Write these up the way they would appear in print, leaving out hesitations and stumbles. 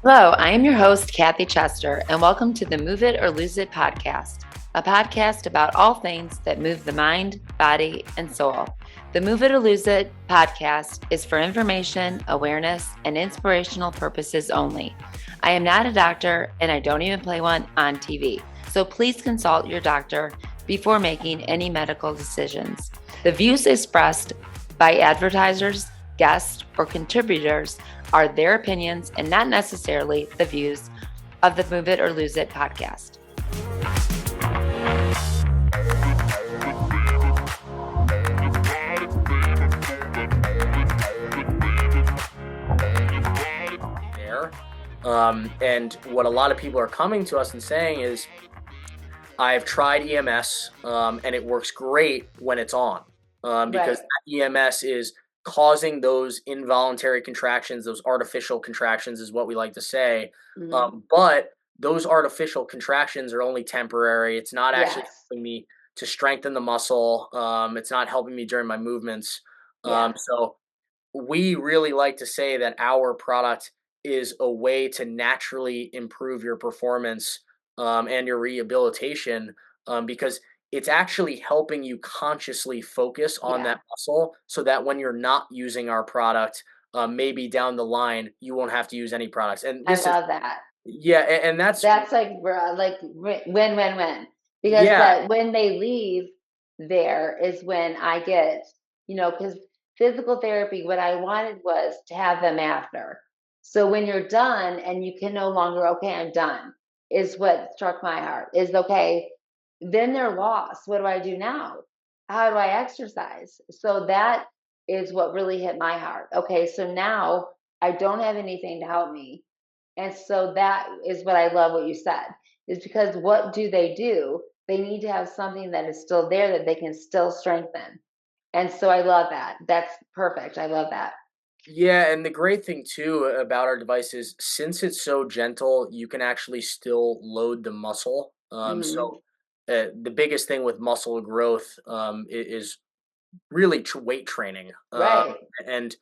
Hello, I am your host, Kathy Chester, and welcome to the Move It or Lose It podcast, a podcast about all things that move the mind, body, and soul. The Move It or Lose It podcast is for information, awareness, and inspirational purposes only. I am not a doctor, and I don't even play one on TV, so please consult your doctor before making any medical decisions. The views expressed by advertisers, guests, or contributors are their opinions and not necessarily the views of the Move It or Lose It podcast. And what a lot of people are coming to us and saying is, I've tried EMS and it works great when it's on because that EMS is causing those involuntary contractions, those artificial contractions is what we like to say. But those artificial contractions are only temporary. It's not actually helping me to strengthen the muscle. It's not helping me during my movements. So we really like to say that our product is a way to naturally improve your performance and your rehabilitation because it's actually helping you consciously focus on that muscle so that when you're not using our product, maybe down the line, you won't have to use any products. And I love that. Yeah, and that's like win. Because yeah, that when they leave there is when I get, because physical therapy, what I wanted was to have them after. So when you're done and you can no longer, okay, I'm done, is what struck my heart. Is okay, then they're lost. What do I do now? How do I exercise? So that is what really hit my heart. Okay, so now I don't have anything to help me. And so that is what I love what you said, is because what do? They need to have something that is still there that they can still strengthen. And so I love that. That's perfect. I love that. yeah, and the great thing too about our device is since it's so gentle, you can actually still load the muscle. Hmm. The biggest thing with muscle growth is really weight training. Right. And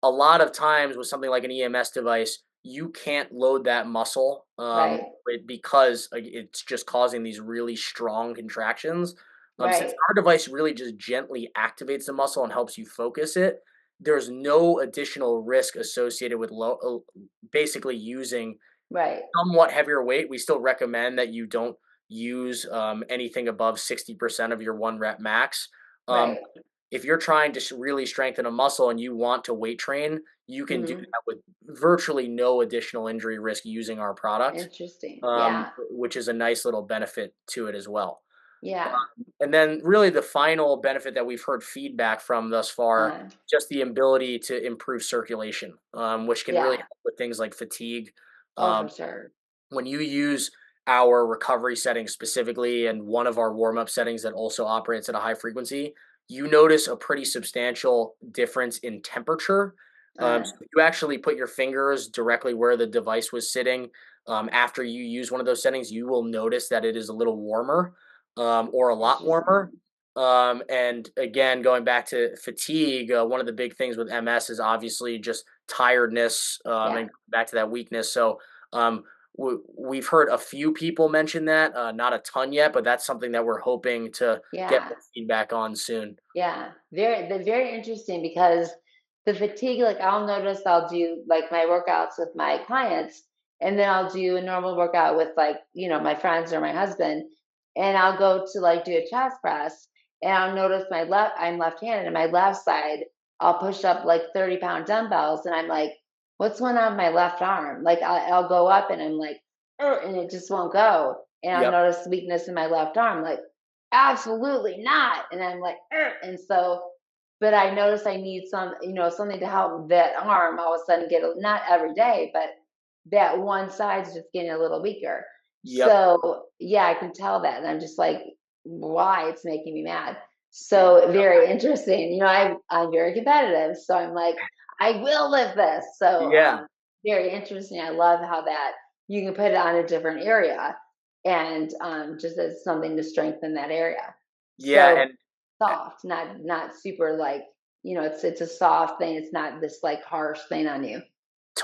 a lot of times with something like an EMS device, you can't load that muscle Right. because it's just causing these really strong contractions. Since Right. our device really just gently activates the muscle and helps you focus it, there's no additional risk associated with basically using Right. somewhat heavier weight. We still recommend that you don't use anything above 60% of your 1 rep max. Um, Right. if you're trying to really strengthen a muscle and you want to weight train, you can do Hmm. that with virtually no additional injury risk using our product, Interesting. Yeah. which is a nice little benefit to it as well. Yeah. And then, really, the final benefit that we've heard feedback from thus far, Uh, just the ability to improve circulation, which can really yeah. help with things like fatigue. Oh, for Um, sure. when you use our recovery settings specifically and one of our warm up settings that also operates at a high frequency, you notice a pretty substantial difference in temperature. Uh, So if you actually put your fingers directly where the device was sitting after you use one of those settings, you will notice that it is a little warmer or a lot warmer. Interesting. And again, going back to fatigue, one of the big things with MS is obviously just tiredness Yeah. and back to that weakness. So um, we've heard a few people mention that, not a ton yet, but that's something that we're hoping to get Yeah. more feedback on soon. Yeah, they're very interesting because the fatigue, like I'll do like my workouts with my clients, and then I'll do a normal workout with like, my friends or my husband, and I'll go to like do a chest press, and I'll notice I'm left-handed, and my left side, I'll push up like 30-pound dumbbells, and I'm like, what's going on with my left arm? Like I'll go up and I'm like, and it just won't go. And I'll Yep. notice weakness in my left arm, like, absolutely not. And I'm like, "Ugh." And so, but I noticed I need something to help that arm all of a sudden not every day, but that one side's just getting a little weaker. Yep. So yeah, I can tell that. And I'm just like, why it's making me mad. So very interesting. I'm very competitive. So I'm like, I will lift this. So Yeah. very interesting. I love how that you can put it on a different area and just as something to strengthen that area. Yeah. So And soft, not super like, it's a soft thing. It's not this like harsh thing on you.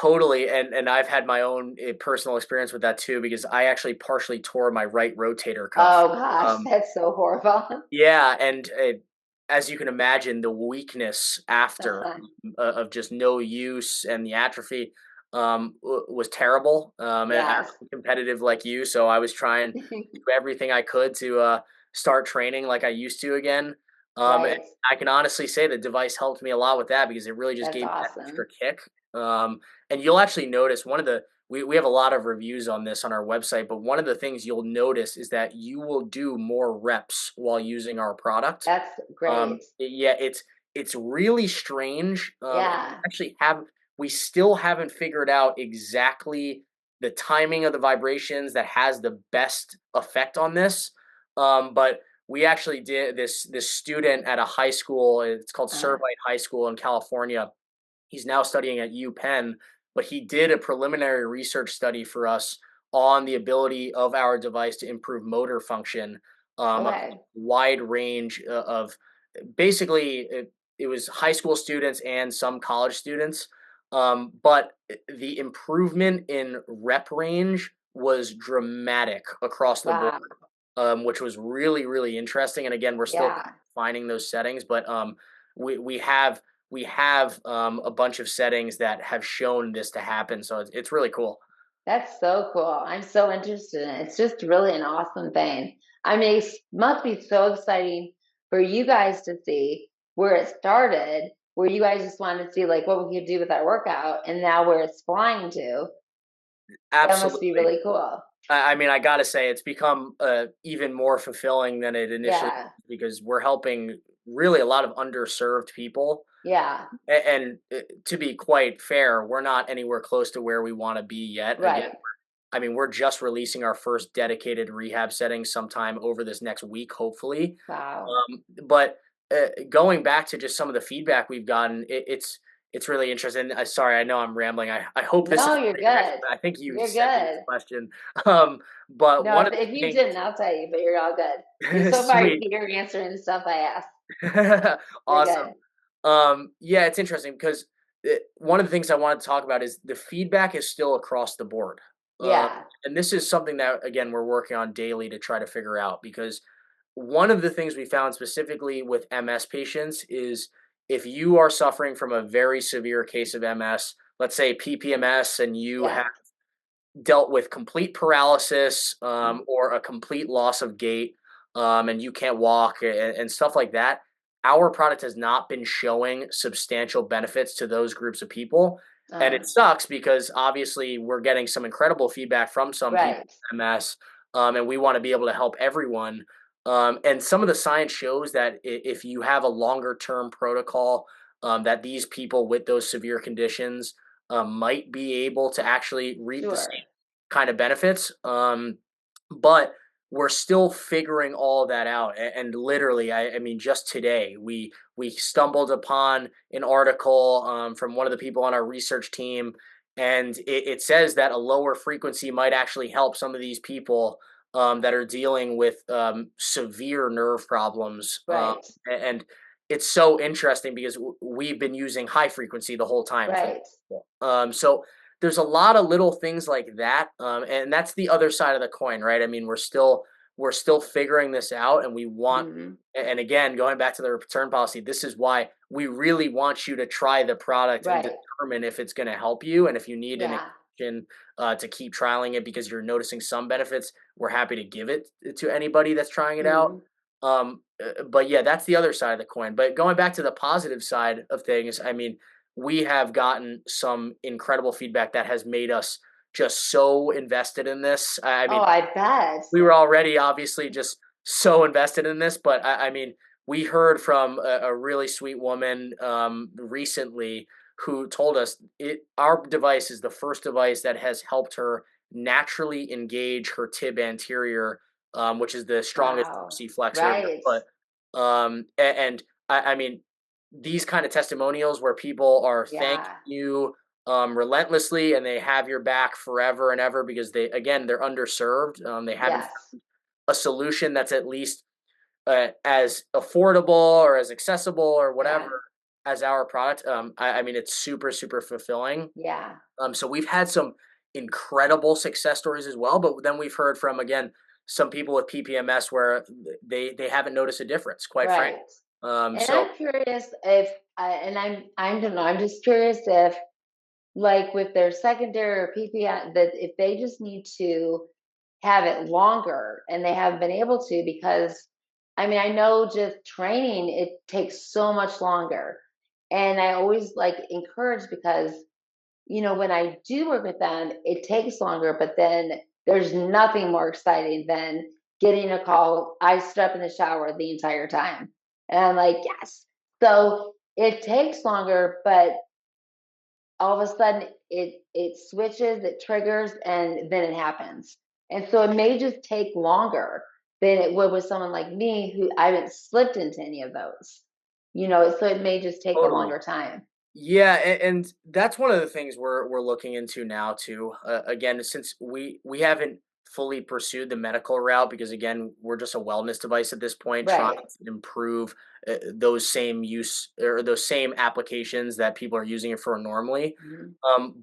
Totally, and I've had my own personal experience with that too because I actually partially tore my right rotator cuff. Oh gosh, Um, that's so horrible. yeah, and as you can imagine, the weakness after of just no use and the atrophy was terrible. And I'm Yes. competitive like you, so I was trying to do everything I could to start training like I used to again. And Right. I can honestly say the device helped me a lot with that because it really just That's gave me that awesome. extra kick. And you'll actually notice one of the we have a lot of reviews on this on our website, but one of the things you'll notice is that you will do more reps while using our product. That's great. Yeah, it's really strange. Yeah. We still haven't figured out exactly the timing of the vibrations that has the best effect on this. But we actually did this student at a high school. It's called Uh, Servite High School in California. He's now studying at UPenn, but he did a preliminary research study for us on the ability of our device to improve motor function across a okay. wide range of basically it was high school students and some college students. But the improvement in rep range was dramatic across the board, Wow. which was really, really interesting. And again, we're still Yeah. finding those settings, but we we have we have a bunch of settings that have shown this to happen. So it's really cool. That's so cool. I'm so interested in it. It's just really an awesome thing. I mean, it must be so exciting for you guys to see where it started, where you guys just wanted to see like what we could do with our workout, and now where it's flying to. That must be Absolutely. really cool. I mean, I gotta say, it's become even more fulfilling than it initially Yeah. was because we're helping really a lot of underserved people. Yeah. And to be quite fair, we're not anywhere close to where we want to be yet. Again, Right. I mean, we're just releasing our first dedicated rehab setting sometime over this next week, hopefully. Wow. But going back to just some of the feedback we've gotten, it's really interesting. Sorry, I know I'm rambling. I hope this is No, you're the right answer, good. but I think you You're sent me this good. question. But No, one of if the you things, didn't, I'll tell you, but you're all good. You so far sweet, you're answering the stuff I asked. You're awesome. good. Yeah, it's interesting because one of the things I wanted to talk about is the feedback is still across the board. Um, Yeah. and this is something that, again, we're working on daily to try to figure out because one of the things we found specifically with MS patients is if you are suffering from a very severe case of MS, let's say PPMS, and you Yeah. have dealt with complete paralysis Mhm. or a complete loss of gait, and you can't walk and stuff like that, our product has not been showing substantial benefits to those groups of people. And Uh, it sucks because obviously we're getting some incredible feedback from some people right. with MS, and we want to be able to help everyone. And some of the science shows that if you have a longer term protocol, that these people with those severe conditions might be able to actually reap the Sure. kind of benefits. But we're still figuring all that out. And literally, I mean, just today we stumbled upon an article from one of the people on our research team, and it says that a lower frequency might actually help some of these people that are dealing with severe nerve problems. Right. And it's so interesting because we've been using high frequency the whole time for Right. so there's a lot of little things like that, and that's the other side of the coin, right? I mean, we're still figuring this out, and we want. Mhm. And again, going back to the return policy, this is why we really want you to try the product and Right. determine if it's going to help you, and if you need an Yeah. extension to keep trialing it because you're noticing some benefits. We're happy to give it to anybody that's trying it out. Mhm. But yeah, that's the other side of the coin. But going back to the positive side of things, I mean, we have gotten some incredible feedback that has made us just so invested in this. I Oh, mean, I bet. we were already obviously just so invested in this, but I mean, we heard from a really sweet woman recently who told us our device is the first device that has helped her naturally engage her tib anterior, which is the strongest Wow. flexor in your Right. foot. And I mean, these kind of testimonials where people are thanking Yeah. you relentlessly and they have your back forever and ever because they're underserved. They haven't Yes. found a solution that's at least as affordable or as accessible or whatever Yeah. as our product. I mean, it's super, super fulfilling. Yeah. So we've had some incredible success stories as well, but then we've heard from, again, some people with PPMS where they haven't noticed a difference, quite frank. Right. And So I'm curious if and I don't know, I'm just curious if like with their secondary or PPI that if they just need to have it longer and they haven't been able to because I mean I know just training it takes so much longer. And I always like encourage because when I do work with them, it takes longer, but then there's nothing more exciting than getting a call. I stood up in the shower the entire time. And I'm like, yes. So it takes longer, but all of a sudden it switches, it triggers, and then it happens. And so it may just take longer than it would with someone like me who I haven't slipped into any of those. So it may just take a totally. longer time. Yeah, and that's one of the things we're looking into now too. Again, since we haven't fully pursued the medical route because again, we're just a wellness device at this point, trying Right. to improve those same use or those same applications that people are using it for normally. Mhm.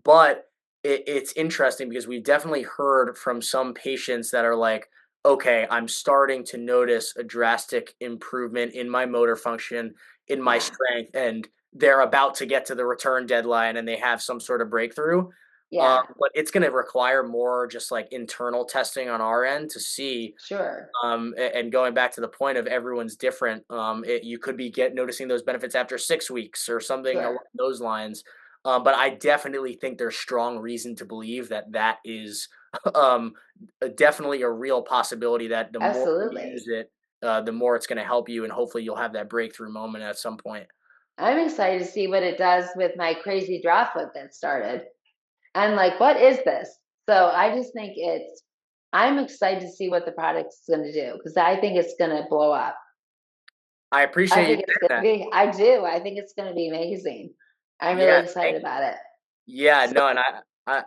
But it's interesting because we've definitely heard from some patients that are like, okay, I'm starting to notice a drastic improvement in my motor function, in my Yeah. strength, and they're about to get to the return deadline and they have some sort of breakthrough. Yeah. But it's going to require more just like internal testing on our end to see. Sure. And going back to the point of everyone's different, you could be noticing those benefits after 6 weeks or something along Sure. those lines. But I definitely think there's strong reason to believe that that is um, definitely a real possibility. That the more you use Absolutely. it, the more it's going to help you, and hopefully you'll have that breakthrough moment at some point. I'm excited to see what it does with my crazy drop foot that started. I'm like, what is this? So I just think I'm excited to see what the product's going to do because I think it's going to blow up. I I appreciate you think it's saying going to that. be, I do. I think it's going to be amazing. I'm really Yeah, excited thank you. about it. Yeah, So, no, and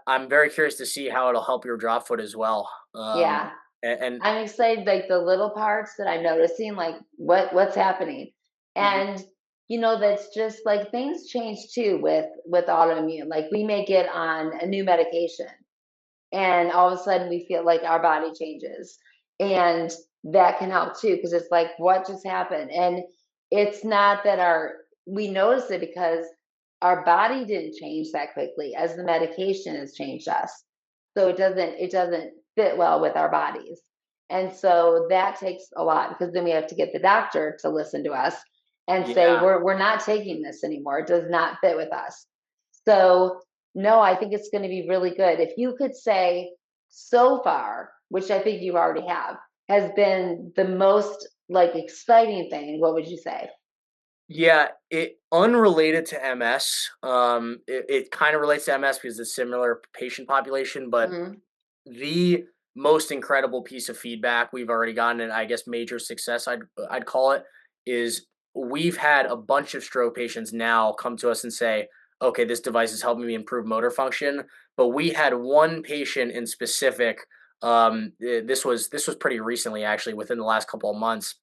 I'm very curious to see how it'll help your drop foot as well. yeah, And I'm excited, like the little parts that I'm noticing, like what's happening. mhm, And, that's just like things change too with autoimmune. Like we may get on a new medication and all of a sudden we feel like our body changes and that can help too because it's like what just happened and it's not that our we notice it because our body didn't change that quickly as the medication has changed us so it doesn't fit well with our bodies and so that takes a lot because then we have to get the doctor to listen to us and say yeah, we're not taking this anymore it does not fit with us so no, I think it's going to be really good. If you could say so far, which I think you already have, has been the most like exciting thing, what would you say? yeah, it unrelated to MS. It kind of relates to MS because it's a similar patient population, but Hmm. the most incredible piece of feedback we've already gotten, and I guess major success I'd call it, is we've had a bunch of stroke patients now come to us and say, okay, this device is helping me improve motor function. But we had one patient in specific. This was pretty recently, actually, within the last couple of months.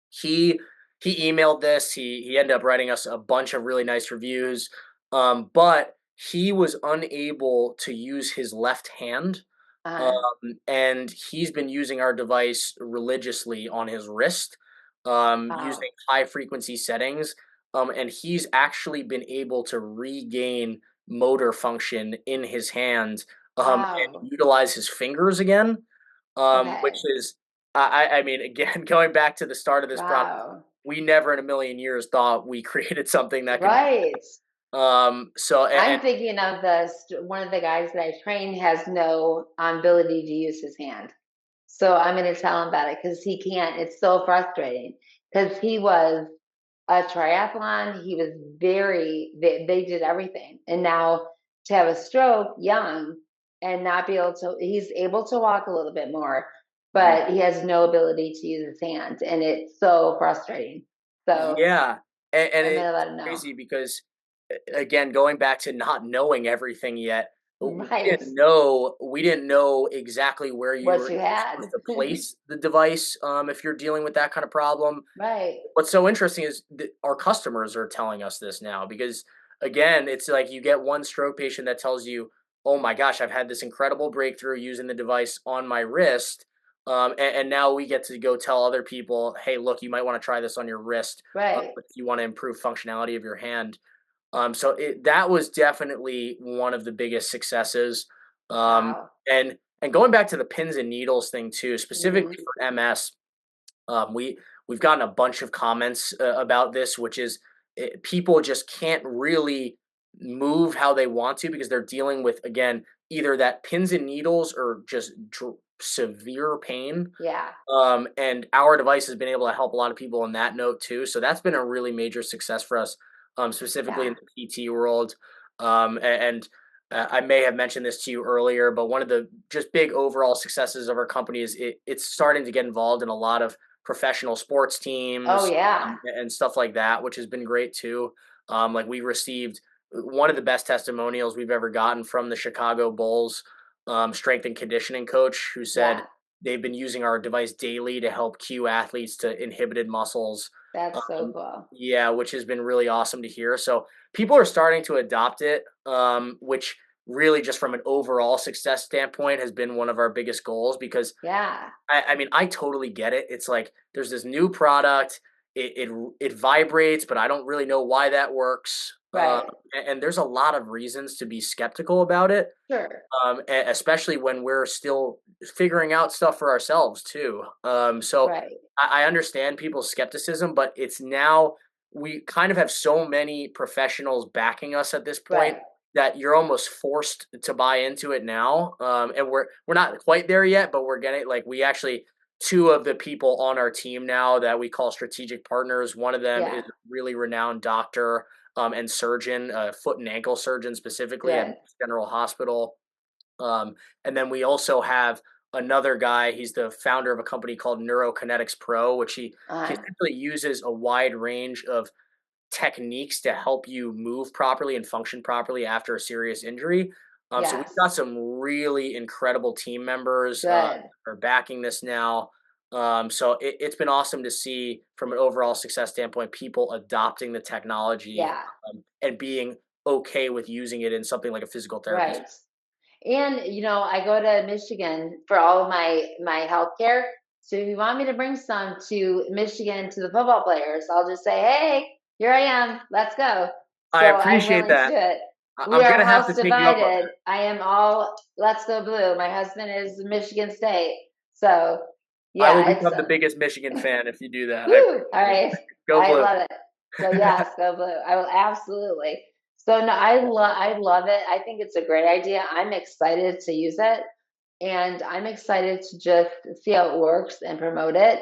He he emailed this. He ended up writing us a bunch of really nice reviews. But he was unable to use his left hand, Uh, and he's been using our device religiously on his wrist, using wow. high frequency settings. And he's actually been able to regain motor function in his hands, and Wow. utilize his fingers again, which Okay. is, I mean, again, going back to the start of this product, Wow. we never in a million years thought we created something that could do. Right. So, and I'm thinking of one of the guys that I train has no ability to use his hand. So I'm going to tell him about it because he can't. It's so frustrating because he was a triathlon. He was they did everything. And now to have a stroke young and not be able to, he's able to walk a little bit more, mhm. but he has no ability to use his hands. And it's so frustrating. So Yeah, and I'm going to it's let him know. crazy because again, going back to not knowing everything yet, Right. we didn't know exactly where you What were you supposed had. to place the device, if you're dealing with that kind of problem. Right. What's so interesting is that our customers are telling us this now because, again, it's like you get one stroke patient that tells you, "Oh my gosh, I've had this incredible breakthrough using the device on my wrist," and now we get to go tell other people, "Hey, look, you might want to try this on your wrist Right. if you want to improve functionality of your hand." So that was definitely one of the biggest successes. Um, Wow. and going back to the pins and needles thing too, specifically Hmm. for MS, we've gotten a bunch of comments about this, which is people just can't really move how they want to because they're dealing with, again, either that pins and needles or just severe pain. Yeah. And our device has been able to help a lot of people on that note too. So that's been a really major success for us, specifically in Yeah. the PT world. And I may have mentioned this to you earlier, but one of the just big overall successes of our company is it's starting to get involved in a lot of professional sports Oh teams yeah. and stuff like that, which has been great too. Like we received one of the best testimonials we've ever gotten from the Chicago Bulls strength and conditioning coach who said Yeah. they've been using our device daily to help cue athletes to inhibited muscles. That's so Um, cool. yeah, which has been really awesome to hear. So people are starting to adopt it, which really just from an overall success standpoint has been one of our biggest goals because Yeah. I mean, I totally get it. It's like there's this new product. It vibrates, but I don't really know why that works. Right. And there's a lot of reasons to be skeptical about it, Sure. especially when we're still figuring out stuff for ourselves too. So Right. I understand people's skepticism, but it's now we kind of have so many professionals backing us at this point Right. that you're almost forced to buy into it now. And we're not quite there yet, but we're getting like we actually two of the people on our team now that we call strategic partners. One of them is Yeah. a really renowned doctor and surgeon, foot and ankle surgeon specifically at Good. General Hospital. Um, and then we also have another guy. He's the founder of a company called Neurokinetics Pro, which he Uh, essentially uses a wide range of techniques to help you move properly and function properly after a serious injury. So we've yes. got some really incredible team members Good. are backing this now. So it's been awesome to see from an overall success standpoint, people adopting the technology Yeah. and being okay with using it in something like a physical therapy. Right. And I go to Michigan for all of my healthcare. So if you want me to bring some to Michigan to the football players, I'll just say, "Hey, here I am. Let's go." I So I'm appreciate willing to that. do it. We I'm are gonna have house to take you up on divided. I am all let's go blue. My husband is Michigan State. So I will yeah, it's become the biggest Michigan fan if you do that. I woo. appreciate All it. right. Go I blue. love it. So yes, go blue. I will absolutely. So no, I love it. I think it's a great idea. I'm excited to use it. And I'm excited to just see how it works and promote it.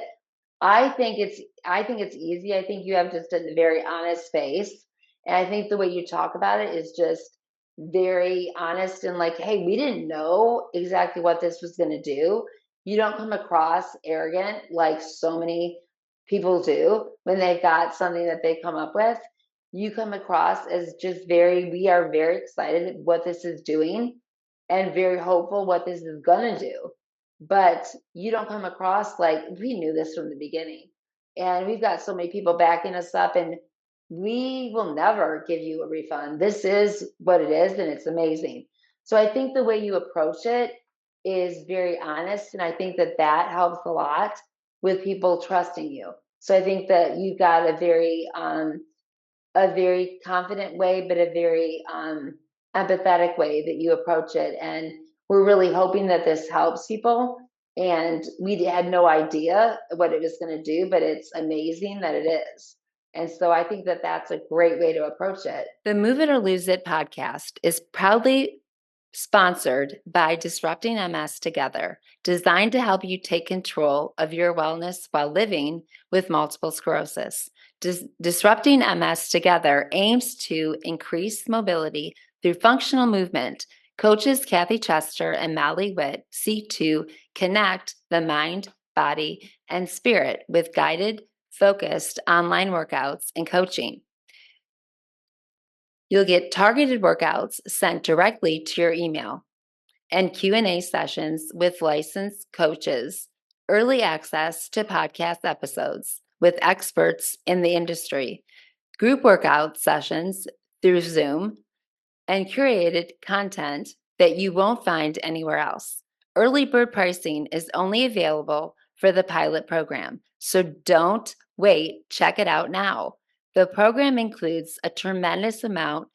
I think it's easy. I think you have just a very honest face. And I think the way you talk about it is just very honest and like, hey, we didn't know exactly what this was going to do. You don't come across arrogant like so many people do when they've got something that they come up with. You come across as just we are very excited what this is doing and very hopeful what this is going to do. But you don't come across like we knew this from the beginning. And we've got so many people backing us up, and we will never give you a refund. This is what it is, and it's amazing. So I think the way you approach it is very honest. And I think that that helps a lot with people trusting you. So I think that you've got a very confident way, but a very empathetic way that you approach it. And we're really hoping that this helps people. And we had no idea what it was going to do, but it's amazing that it is. And so I think that that's a great way to approach it. The Move It or Lose It podcast is proudly sponsored by Disrupting MS Together, designed to help you take control of your wellness while living with multiple sclerosis. Disrupting MS Together aims to increase mobility through functional movement. Coaches Kathy Chester and Molly Witt seek to connect the mind, body, and spirit with guided, focused online workouts and coaching. You'll get targeted workouts sent directly to your email and Q&A sessions with licensed coaches, early access to podcast episodes with experts in the industry, group workout sessions through Zoom, and curated content that you won't find anywhere else. Early bird pricing is only available for the pilot program, so don't wait. Check it out now. The program includes a tremendous amount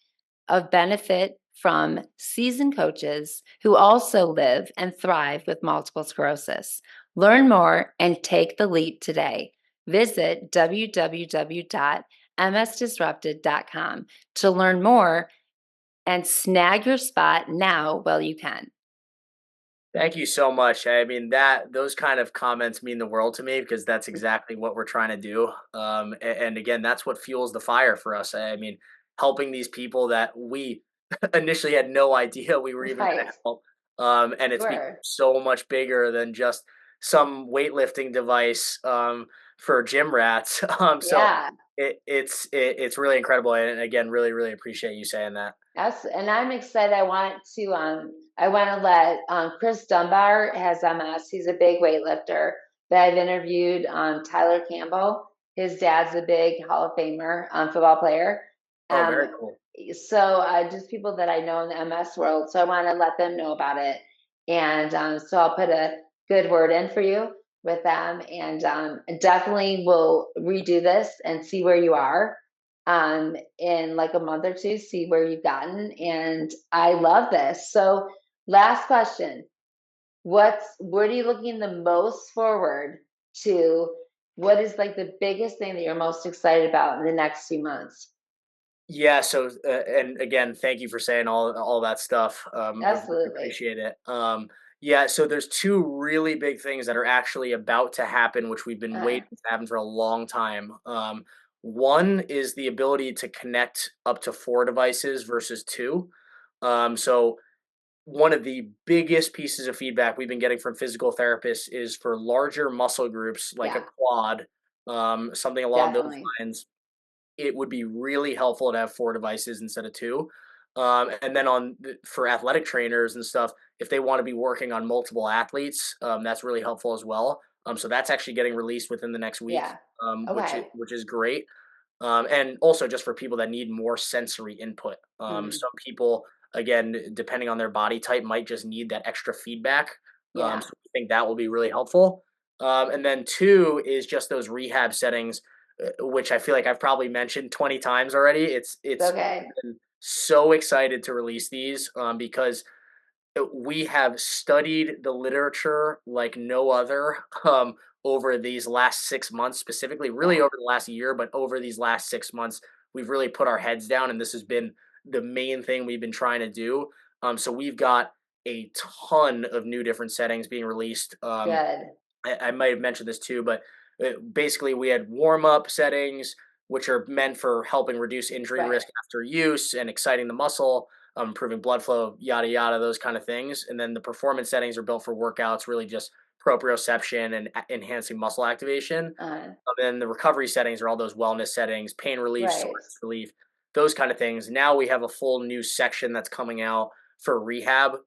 of benefit from seasoned coaches who also live and thrive with multiple sclerosis. Learn more and take the leap today. Visit www.msdisrupted.com to learn more and snag your spot now while you can. Thank you so much. I mean, that those kind of comments mean the world to me because that's exactly what we're trying to do. And again, that's what fuels the fire for us. I mean, helping these people that we initially had no idea we were even going Right. to help. And it's become Sure. so much bigger than just some weightlifting device for gym rats. So Yeah. it's really incredible. And again, really, really appreciate you saying that. And I'm excited. I want to let Chris Dunbar has MS. He's a big weightlifter that I've interviewed. Tyler Campbell, his dad's a big Hall of Famer football player. Oh, Um, very cool. so just people that I know in the MS world. So I want to let them know about it, and so I'll put a good word in for you with them, and definitely we'll redo this and see where you are in like a month or two, see where you've gotten. And I love this. So, last question. What are you looking the most forward to? What is like the biggest thing that you're most excited about in the next few months? Yeah, so and again, thank you for saying all that stuff. I really Absolutely. appreciate it. Yeah, so there's two really big things that are actually about to happen, which we've been Uh, waiting to happen for a long time. One is the ability to connect up to 4 devices versus two. So one of the biggest pieces of feedback we've been getting from physical therapists is for larger muscle groups like a yeah, quad, something along those definitely. lines. It would be really helpful to have 4 devices instead of two. And then for athletic trainers and stuff, if they want to be working on multiple athletes, that's really helpful as well. So that's actually getting released within the next week, Yeah. which is Okay. great. And also just for people that need more sensory input. Mm, Some people, again, depending on their body type, might just need that extra feedback. yeah. So I think that will be really helpful. And then two is just those rehab settings, which I feel like I've probably mentioned 20 times already. It's Okay. been so excited to release these because we have studied the literature like no other over these last 6 months, specifically, really Yeah. over the last year, but over these last 6 months, we've really put our heads down, and this has been the main thing we've been trying to do. So we've got a ton of new different settings being released. Good. I might have mentioned this too, but basically we had warm up settings, which are meant for helping reduce injury Right. risk after use and exciting the muscle, improving blood flow, yada yada, those kind of things. And then the performance settings are built for workouts, really just proprioception and enhancing muscle activation. Uh, Then the recovery settings are all those wellness settings, pain relief, right. soreness relief, those kind of things. Now we have a full new section that's coming out for rehab.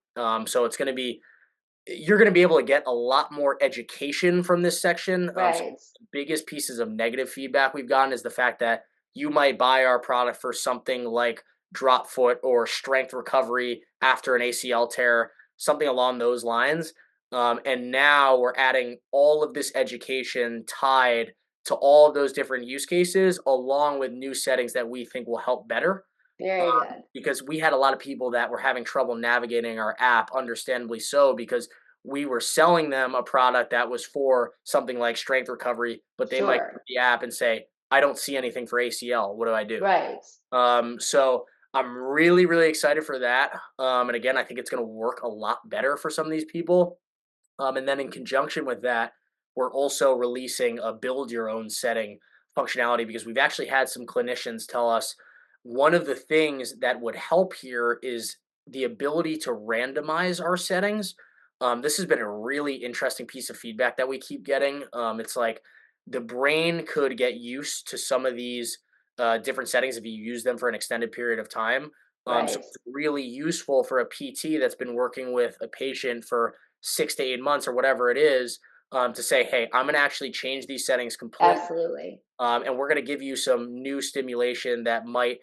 So it's going to be you're going to be able to get a lot more education from this section. So Right. the biggest pieces of negative feedback we've gotten is the fact that you might buy our product for something like drop foot or strength recovery after an ACL tear, something along those lines. And now we're adding all of this education tied to all of those different use cases, along with new settings that we think will help better. Very good. Because we had a lot of people that were having trouble navigating our app, understandably so, because we were selling them a product that was for something like strength recovery, but they might go to Sure. the app and say, I don't see anything for ACL. What do I do? Right. So I'm really, really excited for that. And again, I think it's going to work a lot better for some of these people. And then in conjunction with that, we're also releasing a build your own setting functionality because we've actually had some clinicians tell us one of the things that would help here is the ability to randomize our settings. This has been a really interesting piece of feedback that we keep getting. It's like the brain could get used to some of these different settings if you use them for an extended period of time. So Right. it's really useful for a PT that's been working with a patient for 6 to 8 months or whatever it is, to say, hey, I'm going to actually change these settings completely, Absolutely. and we're going to give you some new stimulation that might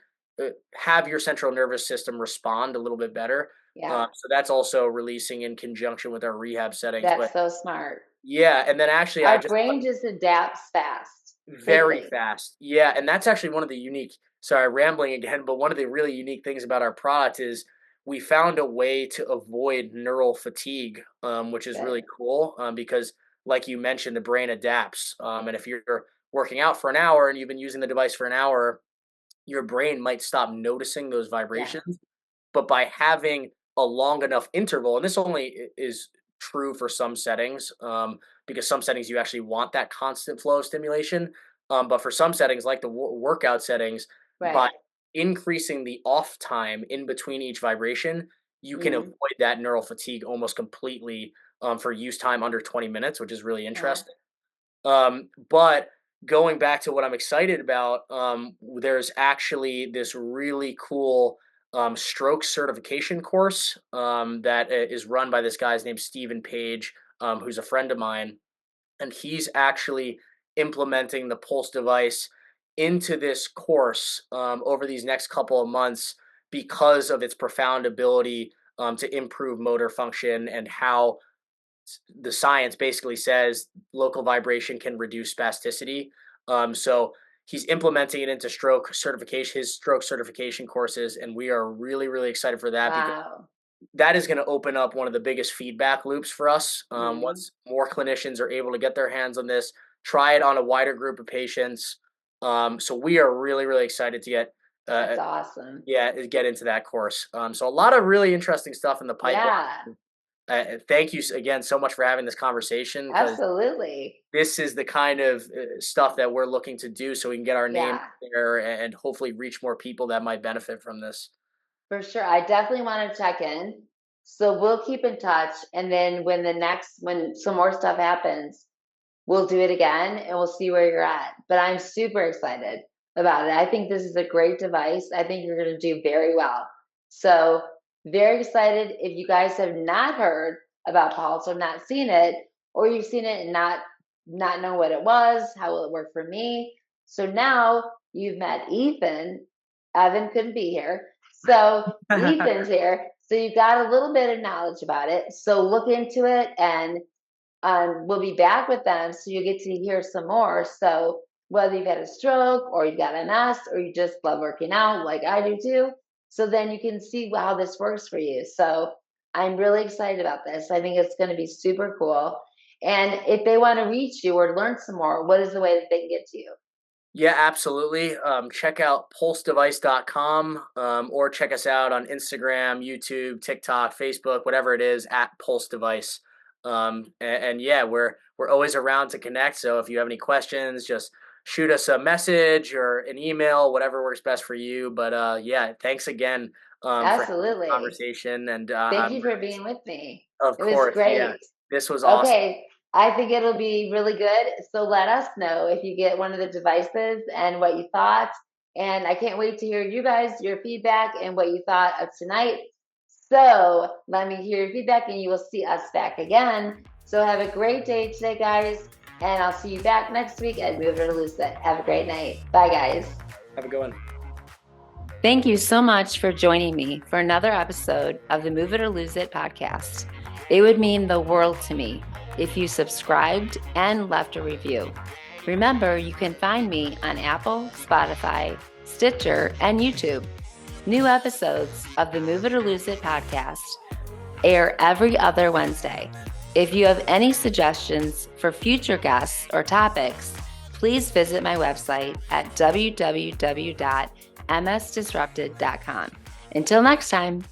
have your central nervous system respond a little bit better. Yeah. So that's also releasing in conjunction with our rehab settings. But That's so smart. yeah, and then actually, I Our just brain just adapts fast, very quickly. fast. Yeah, and that's actually one of the unique, sorry, rambling again, but one of the really unique things about our product is we found a way to avoid neural fatigue, which is Good. really cool, because, like you mentioned, the brain adapts. And if you're working out for an hour and you've been using the device for an hour, your brain might stop noticing those Yeah. vibrations. But by having a long enough interval, and this only is true for some settings, because some settings you actually want that constant flow of stimulation. But for some settings, like the workout settings, by Right. increasing the off time in between each vibration, you can Mhm. avoid that neural fatigue almost completely, for use time under 20 minutes, which is really Yeah. interesting. But going back to what I'm excited about, there's actually this really cool stroke certification course that is run by this guy's named Stephen Page, who's a friend of mine, and he's actually implementing the Pulse device into this course over these next couple of months because of its profound ability to improve motor function and how the science basically says local vibration can reduce spasticity. So he's implementing it into stroke certification, his stroke certification courses, and we are really, really excited for that because Wow. that is going to open up one of the biggest feedback loops for us. Mhm. Once more clinicians are able to get their hands on this, try it on a wider group of patients. So we are really, really excited to get, uh, That's awesome. yeah, get into that course. So a lot of really interesting stuff in the pipeline. Yeah. Thank you again so much for having this conversation because Absolutely. this is the kind of stuff that we're looking to do so we can get our name Yeah. there and hopefully reach more people that might benefit from this. For sure. I definitely want to check in. So we'll keep in touch. And then when some more stuff happens, we'll do it again and we'll see where you're at. But I'm super excited about it. I think this is a great device. I think you're going to do very well. So, very excited. If you guys have not heard about Pulse or not seen it, or you've seen it and not know what it was, how will it work for me? So now you've met Ethan. Evan couldn't be here. So Ethan's here. So you got a little bit of knowledge about it. So look into it and we'll be back with them so you get to hear some more. So whether you've had a stroke or you've got MS or you just love working out like I do too, so then you can see how this works for you. So I'm really excited about this. I think it's going to be super cool. And if they want to reach you or learn some more, what is the way that they can get to you? Yeah, absolutely. Check out pulsedevice.com, or check us out on Instagram, YouTube, TikTok, Facebook, whatever it is, at Pulse Device. And yeah, we're always around to connect. So if you have any questions, just shoot us a message or an email, whatever works best for you. But yeah, thanks again for having this Absolutely. conversation. And Thank you for being with me. of It was course, yeah, great. this was awesome. Okay, I think it'll be really good. So let us know if you get one of the devices and what you thought. And I can't wait to hear you guys, your feedback, and what you thought of tonight. So let me hear your feedback, and you will see us back again. So have a great day today, guys. And I'll see you back next week at Move It or Lose It. Have a great night. Bye, guys. Have a good one. Thank you so much for joining me for another episode of the Move It or Lose It podcast. It would mean the world to me if you subscribed and left a review. Remember, you can find me on Apple, Spotify, Stitcher, and YouTube. New episodes of the Move It or Lose It podcast air every other Wednesday. If you have any suggestions for future guests or topics, please visit my website at www.msdisrupted.com. Until next time.